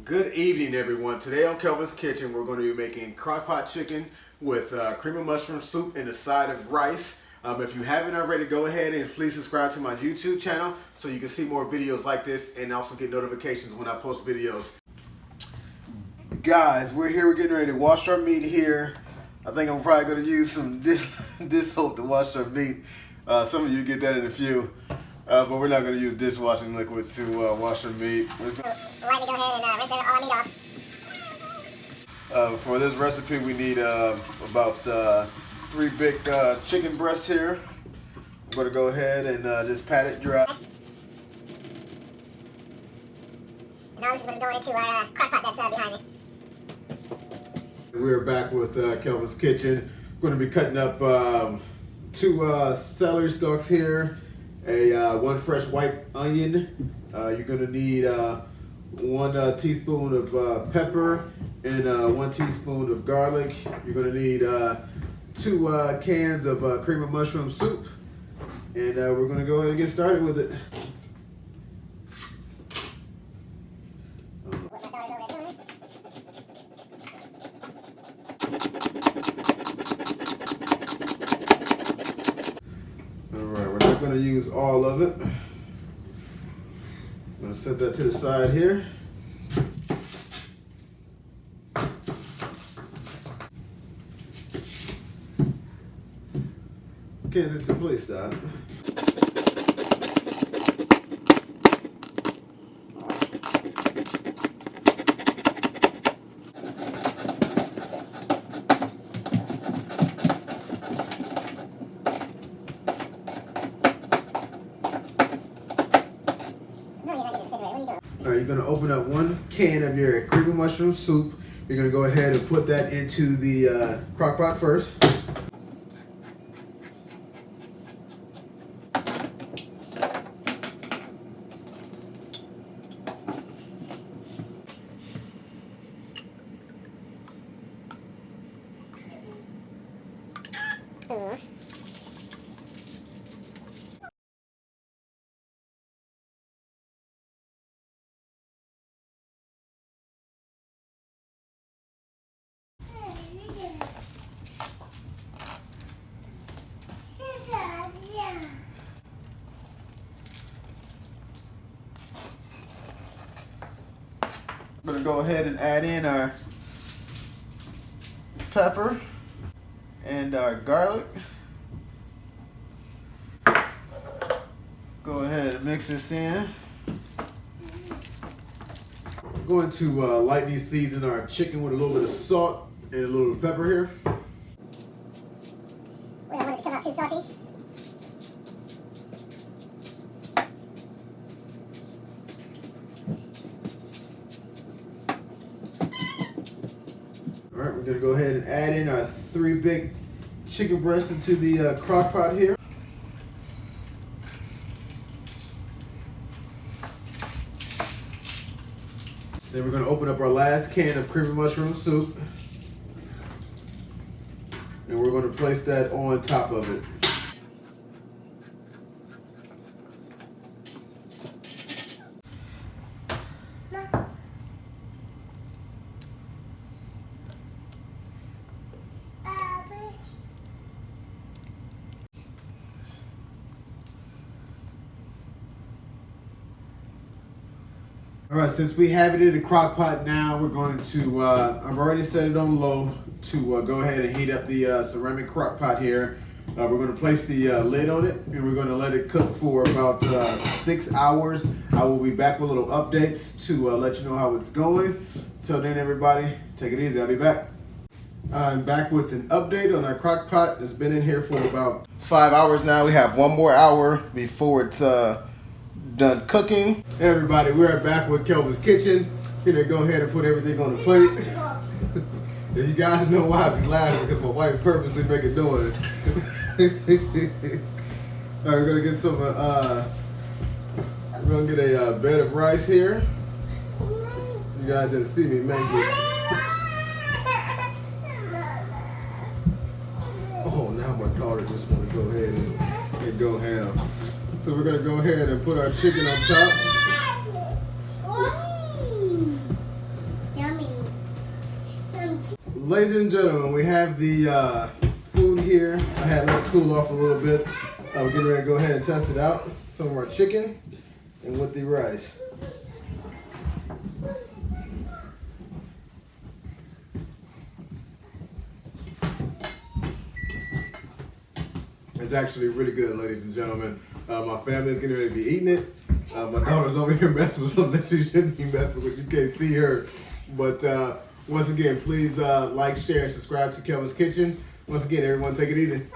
Good evening, everyone. Today on Kelvin's Kitchen, we're going to be making crock-pot chicken with cream of mushroom soup and a side of rice. If you haven't already, go ahead and please subscribe to my YouTube channel so you can see more videos like this and also get notifications when I post videos. Guys, we're getting ready to wash our meat here. I think I'm probably going to use some dish soap to wash our meat. Some of you get that in a few. But we're not going to use dishwashing liquid to wash our meat. Lightly go ahead and rinse all our meat off. For this recipe, we need about 3 big chicken breasts here. I'm going to go ahead and just pat it dry. Now this is going to go into our crock pot that's behind me. We're back with Kelvin's Kitchen. We're going to be cutting up 2 celery stalks here. 1 fresh white onion. You're going to need 1 teaspoon of pepper and 1 teaspoon of garlic. You're going to need 2 cans of cream of mushroom soup. And we're going to go ahead and get started with it. Going to use all of it. I'm going to set that to the side here. Can't sit to place that. Alright, you're going to open up 1 can of your cream of mushroom soup. You're going to go ahead and put that into the crock pot first. I'm going to go ahead and add in our pepper and our garlic. Go ahead and mix this in. We're going to lightly season our chicken with a little bit of salt and a little bit of pepper here. We don't want it to come out too salty. Alright, we're going to go ahead and add in our 3 big chicken breasts into the crock pot here. Then we're going to open up our last can of cream of mushroom soup. And we're going to place that on top of it. All right, since we have it in the crock pot now, we're going to, I've already set it on low to go ahead and heat up the ceramic crock pot here. We're going to place the lid on it and we're going to let it cook for about 6 hours. I will be back with little updates to let you know how it's going. Till then, everybody, take it easy. I'll be back. I'm back with an update on our crock pot. It's been in here for about 5 hours now. We have 1 more hour before it's done cooking. Hey everybody, we're back with Kelvin's Kitchen. Here, go ahead and put everything on the plate. If you guys know why I be laughing, because my wife purposely making noise. Alright, we're gonna get some we're gonna get a bed of rice here. You guys didn't see me make it. Oh, now my daughter just wanna go ahead and go ham. So we're gonna go ahead and put our chicken on top. ladies and gentlemen, we have the food here. I had let it cool off a little bit. We're getting ready to go ahead and test it out. Some of our chicken and with the rice. It's actually really good, ladies and gentlemen. My family is getting ready to be eating it. My daughter's over here messing with something that she shouldn't be messing with. You can't see her. But once again, please like, share, and subscribe to Kelvin's Kitchen. Once again, everyone, take it easy.